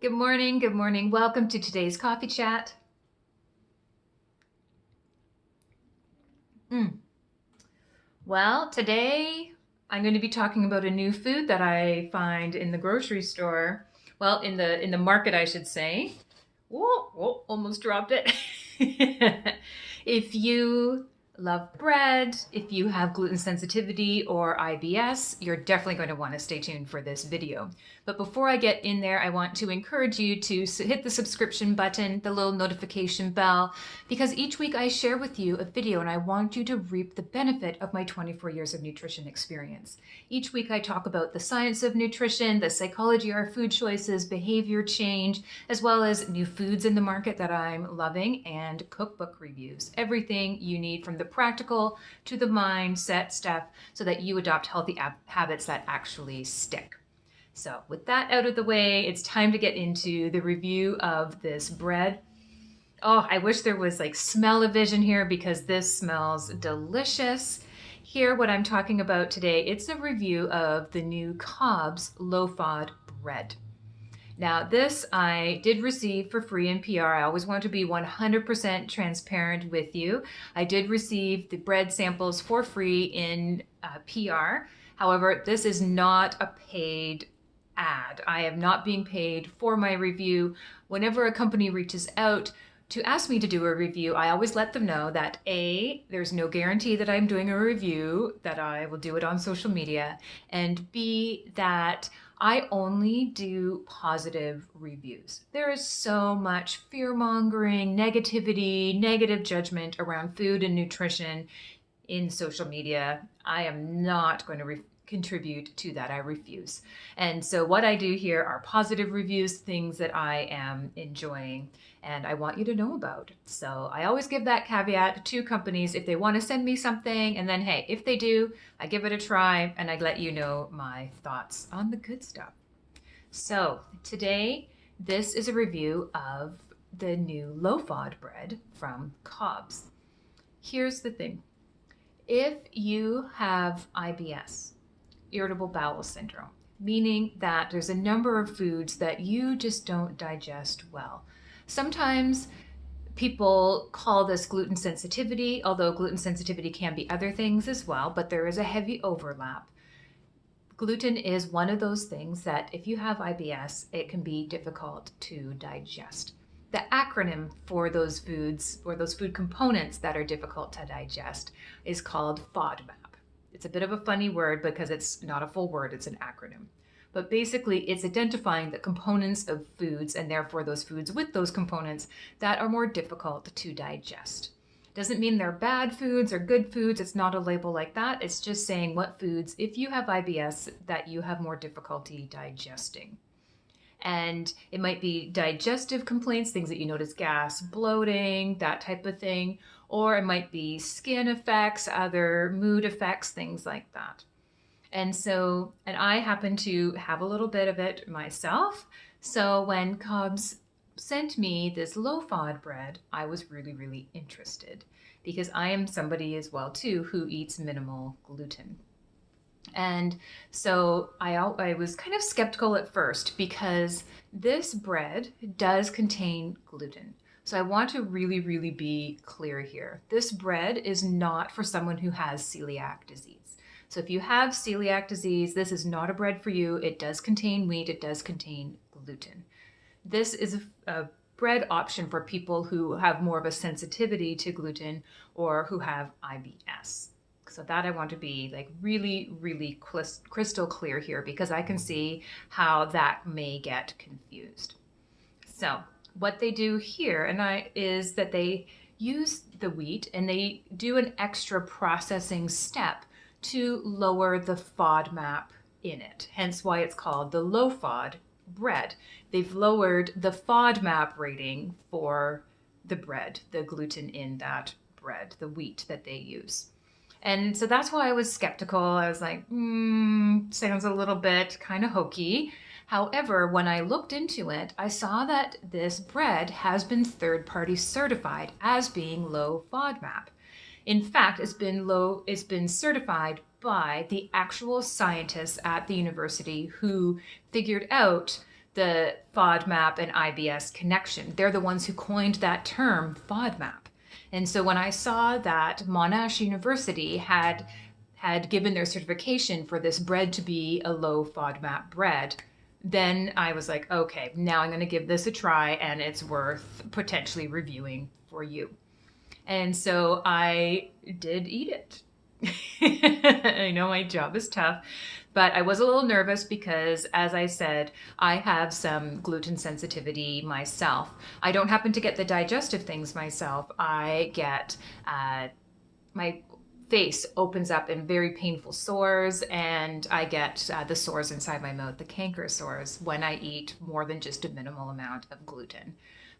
Good morning, good morning. Welcome to today's coffee chat. Well, today I'm going to be talking about a new food that I find in the grocery store. Well, in the market, I should say. Whoa, almost dropped it. If you love bread, if you have gluten sensitivity or IBS, you're definitely going to want to stay tuned for this video. But before I get in there, I want to encourage you to hit the subscription button, the little notification bell, because each week I share with you a video and I want you to reap the benefit of my 24 years of nutrition experience. Each week I talk about the science of nutrition, the psychology of our food choices, behavior change, as well as new foods in the market that I'm loving, and cookbook reviews. Everything you need from the practical to the mindset stuff so that you adopt healthy habits that actually stick. So with that out of the way, it's time to get into the review of this bread. Oh, I wish there was like smell-o-vision here because this smells delicious. Here, what I'm talking about today, it's a review of the new Cobs Low FOD bread. Now, this I did receive for free in PR. I always want to be 100% transparent with you. I did receive the bread samples for free in PR. However, this is not a paid ad. I am not being paid for my review. Whenever a company reaches out to ask me to do a review, I always let them know that A, there's no guarantee that I'm doing a review, that I will do it on social media, and B, that I only do positive reviews. There is so much fear-mongering, negativity, negative judgment around food and nutrition in social media. I am not going to contribute to that. I refuse. And so what I do here are positive reviews, things that I am enjoying and I want you to know about. So I always give that caveat to companies if they want to send me something, and then hey, if they do, I give it a try and I let you know my thoughts on the good stuff. So today, this is a review of the new low FOD bread from Cobs. Here's the thing. If you have IBS, Irritable Bowel Syndrome, meaning that there's a number of foods that you just don't digest well. Sometimes people call this gluten sensitivity, although gluten sensitivity can be other things as well, but there is a heavy overlap. Gluten is one of those things that if you have IBS, it can be difficult to digest. The acronym for those foods or those food components that are difficult to digest is called FODMAP. It's a bit of a funny word because it's not a full word, it's an acronym. But basically, it's identifying the components of foods and therefore those foods with those components that are more difficult to digest. Doesn't mean they're bad foods or good foods. It's not a label like that. It's just saying what foods, if you have IBS, that you have more difficulty digesting. And it might be digestive complaints, things that you notice, gas, bloating, that type of thing. Or it might be skin effects, other mood effects, things like that. And I happen to have a little bit of it myself. So when Cobs sent me this low FOD bread, I was really, really interested because I am somebody as well too who eats minimal gluten. And so I was kind of skeptical at first because this bread does contain gluten. So I want to really, really be clear here. This bread is not for someone who has celiac disease. So if you have celiac disease, this is not a bread for you. It does contain wheat. It does contain gluten. This is a bread option for people who have more of a sensitivity to gluten or who have IBS. So that I want to be like really, really crystal clear here because I can see how that may get confused. So what they do here is that they use the wheat and they do an extra processing step to lower the FODMAP in it, hence why it's called the low FOD bread. They've lowered the FODMAP rating for the bread, the gluten in that bread, the wheat that they use. And so that's why I was skeptical. I was like, sounds a little bit kind of hokey. However, when I looked into it, I saw that this bread has been third-party certified as being low FODMAP. In fact, it's been certified by the actual scientists at the university who figured out the FODMAP and IBS connection. They're the ones who coined that term, FODMAP. And so when I saw that Monash University had given their certification for this bread to be a low FODMAP bread, then I was like, okay, now I'm going to give this a try, and it's worth potentially reviewing for you. And so I did eat it. I know my job is tough, but I was a little nervous because, as I said, I have some gluten sensitivity myself. I don't happen to get the digestive things myself. I get my face opens up in very painful sores, and I get the sores inside my mouth, the canker sores, when I eat more than just a minimal amount of gluten.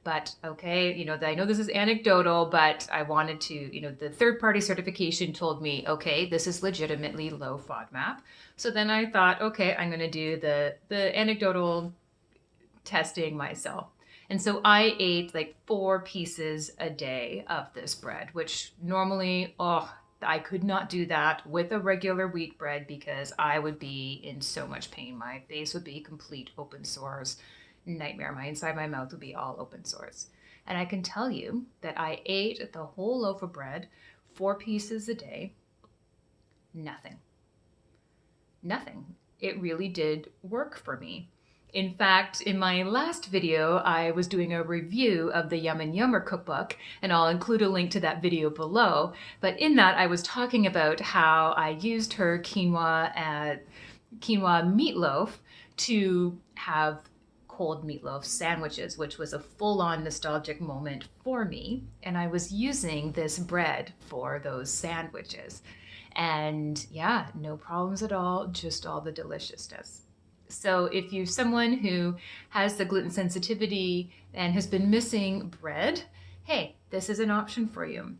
But okay, I know this is anecdotal, but I wanted to, the third-party certification told me, okay, this is legitimately low FODMAP. So then I thought, okay, I'm going to do the anecdotal testing myself. And so I ate like 4 pieces a day of this bread, which normally, I could not do that with a regular wheat bread because I would be in so much pain. My face would be complete open sores. Nightmare. My inside my mouth would be all open sores. And I can tell you that I ate the whole loaf of bread, 4 pieces a day. Nothing. It really did work for me. In fact, in my last video, I was doing a review of the Yum and Yummer cookbook, and I'll include a link to that video below. But in that, I was talking about how I used her quinoa meatloaf to have cold meatloaf sandwiches, which was a full-on nostalgic moment for me. And I was using this bread for those sandwiches. And yeah, no problems at all, just all the deliciousness. So if you're someone who has the gluten sensitivity and has been missing bread, hey, this is an option for you.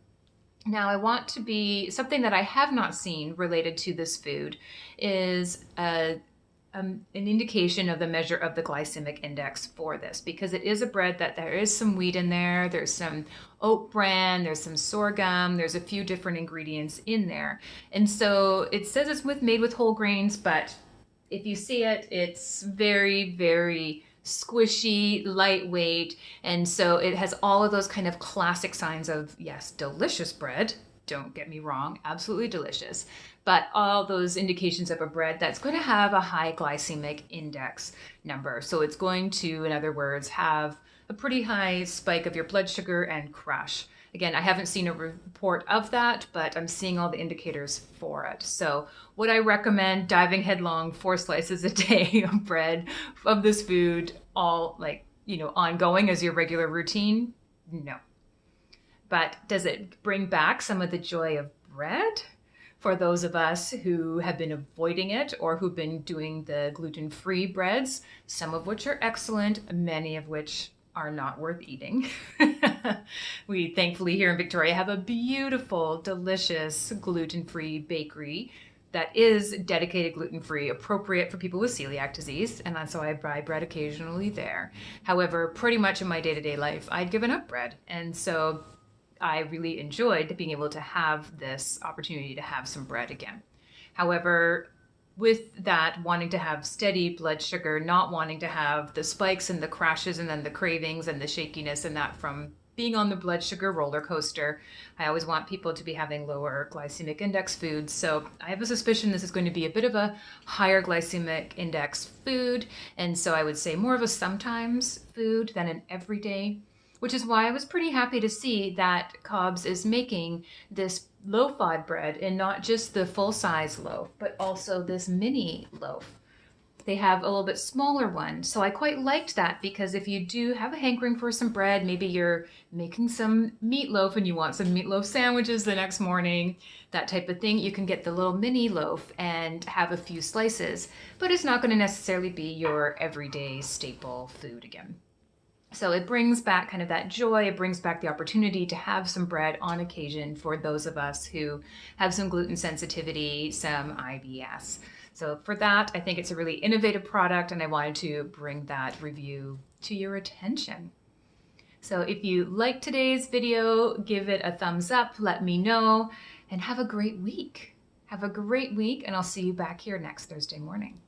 Now, I want to be something that I have not seen related to this food is an indication of the measure of the glycemic index for this, because it is a bread that there is some wheat in there, there's some oat bran, there's some sorghum, there's a few different ingredients in there. And so it says it's made with whole grains, but if you see it, it's very, very squishy, lightweight. And so it has all of those kind of classic signs of, yes, delicious bread. Don't get me wrong, absolutely delicious. But all those indications of a bread that's going to have a high glycemic index number. So it's going to, in other words, have a pretty high spike of your blood sugar and crash. Again, I haven't seen a report of that, but I'm seeing all the indicators for it. So would I recommend diving headlong 4 slices a day of bread of this food, all ongoing as your regular routine? No. But does it bring back some of the joy of bread for those of us who have been avoiding it or who've been doing the gluten-free breads, some of which are excellent, many of which are not worth eating. We thankfully here in Victoria have a beautiful, delicious gluten-free bakery that is dedicated gluten-free, appropriate for people with celiac disease, and so I buy bread occasionally there. However, pretty much in my day-to-day life, I'd given up bread, and so I really enjoyed being able to have this opportunity to have some bread again. However, with that, wanting to have steady blood sugar, not wanting to have the spikes and the crashes and then the cravings and the shakiness and that from being on the blood sugar roller coaster, I always want people to be having lower glycemic index foods. So I have a suspicion this is going to be a bit of a higher glycemic index food. And so I would say more of a sometimes food than an everyday, which is why I was pretty happy to see that Cobs is making this low FOD bread and not just the full-size loaf, but also this mini loaf. They have a little bit smaller one. So I quite liked that because if you do have a hankering for some bread, maybe you're making some meatloaf and you want some meatloaf sandwiches the next morning, that type of thing, you can get the little mini loaf and have a few slices, but it's not going to necessarily be your everyday staple food again. So it brings back kind of that joy, it brings back the opportunity to have some bread on occasion for those of us who have some gluten sensitivity, some IBS. So for that, I think it's a really innovative product and I wanted to bring that review to your attention. So if you liked today's video, give it a thumbs up, let me know, and have a great week. Have a great week, and I'll see you back here next Thursday morning.